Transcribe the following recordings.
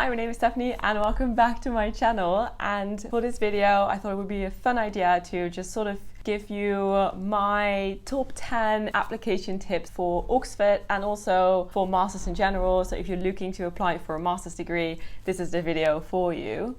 Hi, my name is Stephanie and welcome back to my channel. And for this video, I thought it would be a fun idea to just sort of give you my top 10 application tips for Oxford and also for masters in general. So if you're looking to apply for a master's degree, this is the video for you.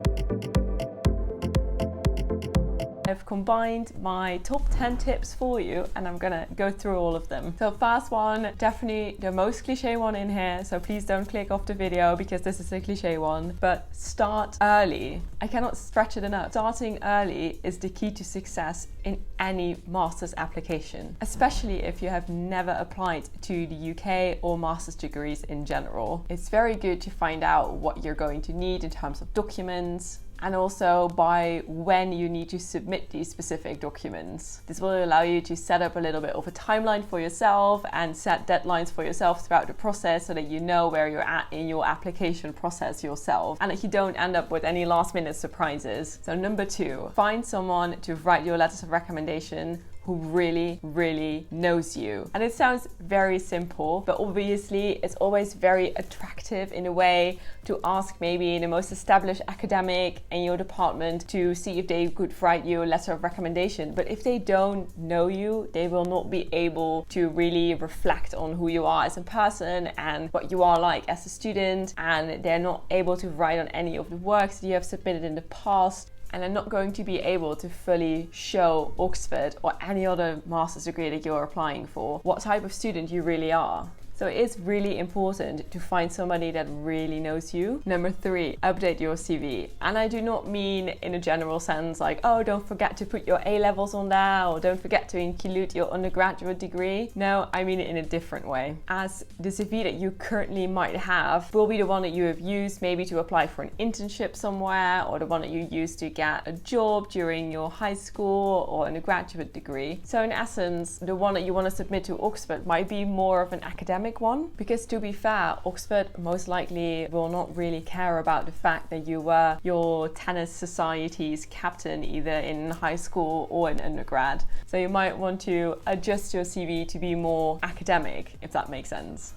I've combined my top 10 tips for you and I'm gonna go through all of them. So first one, definitely the most cliche one in here, so please don't click off the video because this is a cliche one, but start early. I cannot stretch it enough. Starting early is the key to success in any master's application, especially if you have never applied to the UK or master's degrees in general. It's very good to find out what you're going to need in terms of documents, and also by when you need to submit these specific documents. This will allow you to set up a little bit of a timeline for yourself and set deadlines for yourself throughout the process so that you know where you're at in your application process yourself and that you don't end up with any last minute surprises. So number 2, find someone to write your letters of recommendation who really knows you. And it sounds very simple, but obviously it's always very attractive in a way to ask maybe the most established academic in your department to see if they could write you a letter of recommendation. But if they don't know you, they will not be able to really reflect on who you are as a person and what you are like as a student, and they're not able to write on any of the works that you have submitted in the past. And are not going to be able to fully show Oxford or any other master's degree that you're applying for what type of student you really are. So it is really important to find somebody that really knows you. Number 3, update your CV. And I do not mean in a general sense like, oh, don't forget to put your A-levels on there or don't forget to include your undergraduate degree. No, I mean it in a different way. As the CV that you currently might have will be the one that you have used maybe to apply for an internship somewhere, or the one that you used to get a job during your high school or undergraduate degree. So in essence, the one that you want to submit to Oxford might be more of an academic one, because to be fair, Oxford most likely will not really care about the fact that you were your tennis society's captain either in high school or in undergrad. So you might want to adjust your CV to be more academic, if that makes sense.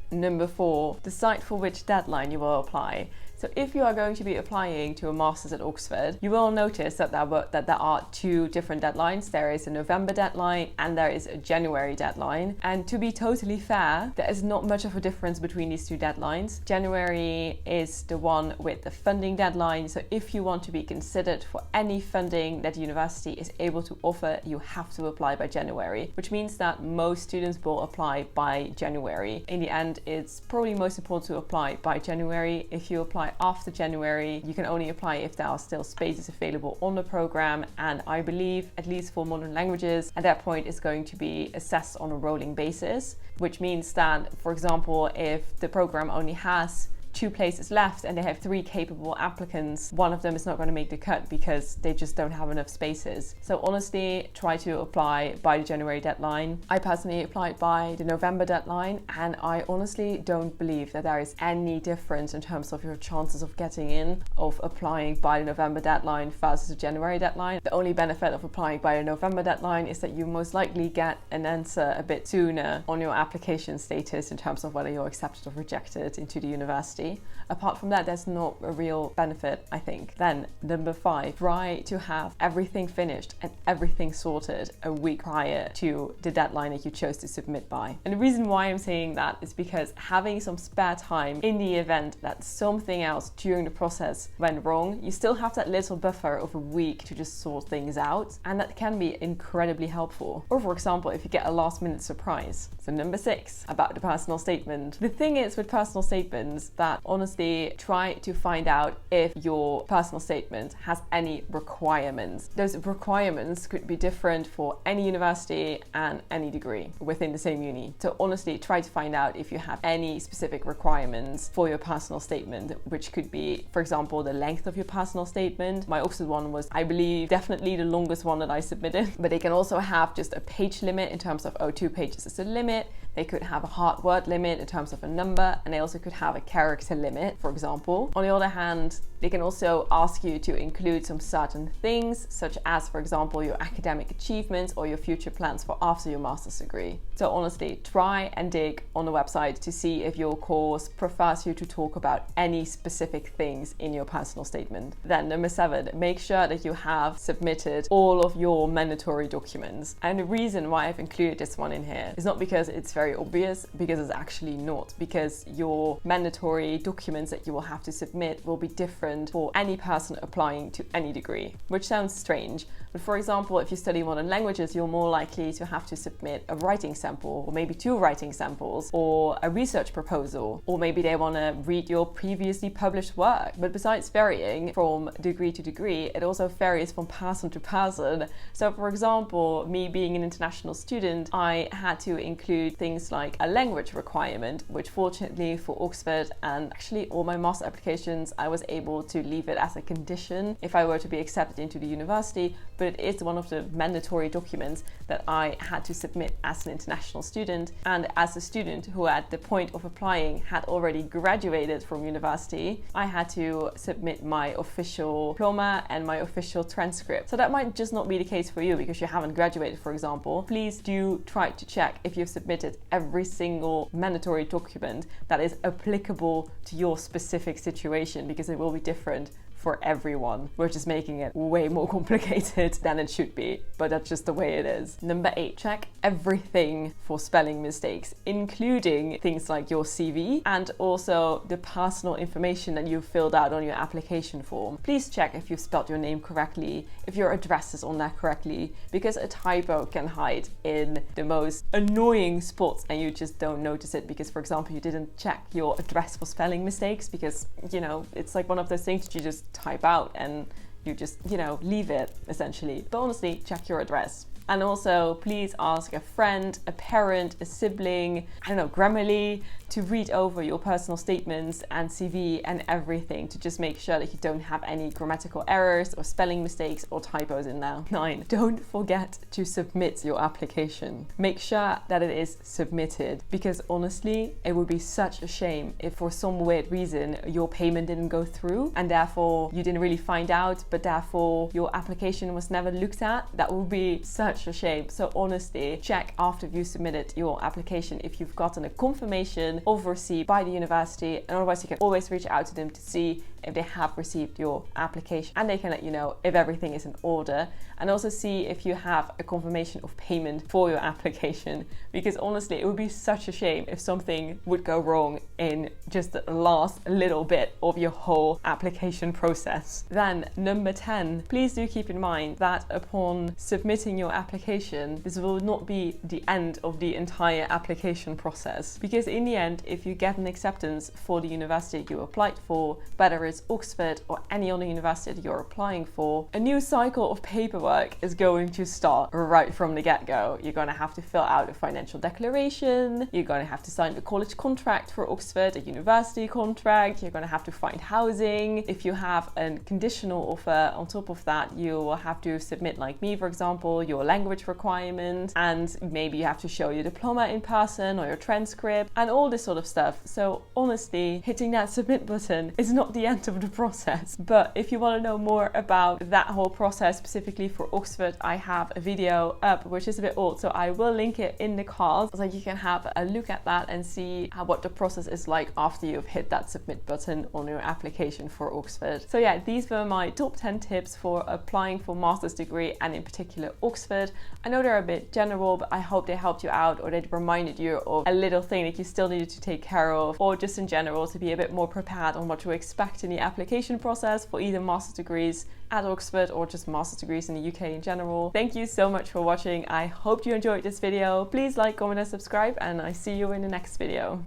Number 4, decide for which deadline you will apply. So if you are going to be applying to a master's at Oxford, you will notice that there are 2 different deadlines. There is a November deadline and there is a January deadline. And to be totally fair, there is not much of a difference between these 2 deadlines. January is the one with the funding deadline. So if you want to be considered for any funding that the university is able to offer, you have to apply by January, which means that most students will apply by January. In the end, it's probably most important to apply by January. If you apply after January, you can only apply if there are still spaces available on the program, and I believe, at least for modern languages, at that point it's going to be assessed on a rolling basis, which means that, for example, if the program only has 2 places left and they have 3 capable applicants, one of them is not going to make the cut because they just don't have enough spaces. So honestly, try to apply by the January deadline. I personally applied by the November deadline, and I honestly don't believe that there is any difference in terms of your chances of getting in, of applying by the November deadline versus the January deadline. The only benefit of applying by the November deadline is that you most likely get an answer a bit sooner on your application status in terms of whether you're accepted or rejected into the university. Apart from that, there's not a real benefit, I think. Then number 5, try to have everything finished and everything sorted a week prior to the deadline that you chose to submit by. And the reason why I'm saying that is because having some spare time in the event that something else during the process went wrong, you still have that little buffer of a week to just sort things out, and that can be incredibly helpful. Or for example, if you get a last minute surprise. So number 6, about the personal statement. The thing is with personal statements that honestly, try to find out if your personal statement has any requirements. Those requirements could be different for any university and any degree within the same uni. So honestly, try to find out if you have any specific requirements for your personal statement, which could be, for example, the length of your personal statement. My Oxford one was, I believe, definitely the longest one that I submitted, but they can also have just a page limit in terms of, 2 pages is the limit. They could have a hard word limit in terms of a number, and they also could have a character limit, for example. On the other hand, they can also ask you to include some certain things, such as, for example, your academic achievements or your future plans for after your master's degree. So honestly, try and dig on the website to see if your course prefers you to talk about any specific things in your personal statement. Then number 7, make sure that you have submitted all of your mandatory documents. And the reason why I've included this one in here is not because it's very obvious, because it's actually not, because your mandatory documents that you will have to submit will be different for any person applying to any degree, which sounds strange. But for example, if you study modern languages, you're more likely to have to submit a writing sample, or maybe 2 writing samples, or a research proposal, or maybe they want to read your previously published work. But besides varying from degree to degree, it also varies from person to person. So for example, me being an international student, I had to include things like a language requirement, which fortunately for Oxford and actually all my master applications, I was able to leave it as a condition if I were to be accepted into the university. But it is one of the mandatory documents that I had to submit as an international student. And as a student who at the point of applying had already graduated from university, I had to submit my official diploma and my official transcript. So that might just not be the case for you because you haven't graduated, for example. Please do try to check if you've submitted every single mandatory document that is applicable to your specific situation, because it will be different for everyone. We're just making it way more complicated than it should be, but that's just the way it is. Number 8, check everything for spelling mistakes, including things like your CV and also the personal information that you filled out on your application form. Please check if you've spelled your name correctly, if your address is on there correctly, because a typo can hide in the most annoying spots and you just don't notice it because, for example, you didn't check your address for spelling mistakes because, you know, it's like one of those things that you just type out and you just, you know, leave it essentially. But honestly, check your address. And also, please ask a friend, a parent, a sibling, I don't know, Grammarly, to read over your personal statements and CV and everything to just make sure that you don't have any grammatical errors or spelling mistakes or typos in there. 9, don't forget to submit your application. Make sure that it is submitted, because honestly, it would be such a shame if for some weird reason your payment didn't go through and therefore you didn't really find out, but therefore your application was never looked at. That would be such a shame. So honestly, check after you submitted your application if you've gotten a confirmation of receipt by the university, and otherwise you can always reach out to them to see if they have received your application, and they can let you know if everything is in order, and also see if you have a confirmation of payment for your application, because honestly it would be such a shame if something would go wrong in just the last little bit of your whole application process. Then number 10, please do keep in mind that upon submitting your application, this will not be the end of the entire application process, because in the end, if you get an acceptance for the university you applied for, whether it's Oxford or any other university you're applying for, a new cycle of paperwork is going to start right from the get-go. You're going to have to fill out a financial declaration, you're going to have to sign a college contract for Oxford, a university contract, you're going to have to find housing. If you have a conditional offer on top of that, you will have to submit, like me for example, your language requirement, and maybe you have to show your diploma in person or your transcript and all this sort of stuff. So honestly, hitting that submit button is not the end of the process. But if you want to know more about that whole process specifically for Oxford, I have a video up which is a bit old, so I will link it in the cards so you can have a look at that and see what the process is like after you've hit that submit button on your application for Oxford. So yeah, these were my top 10 tips for applying for master's degree, and in particular Oxford. I know they're a bit general, but I hope they helped you out, or they reminded you of a little thing that you still needed to take care of, or just in general to be a bit more prepared on what to expect in the application process for either master's degrees at Oxford or just master's degrees in the UK in general. Thank you so much for watching. I hope you enjoyed this video. Please like, comment and subscribe, and I see you in the next video.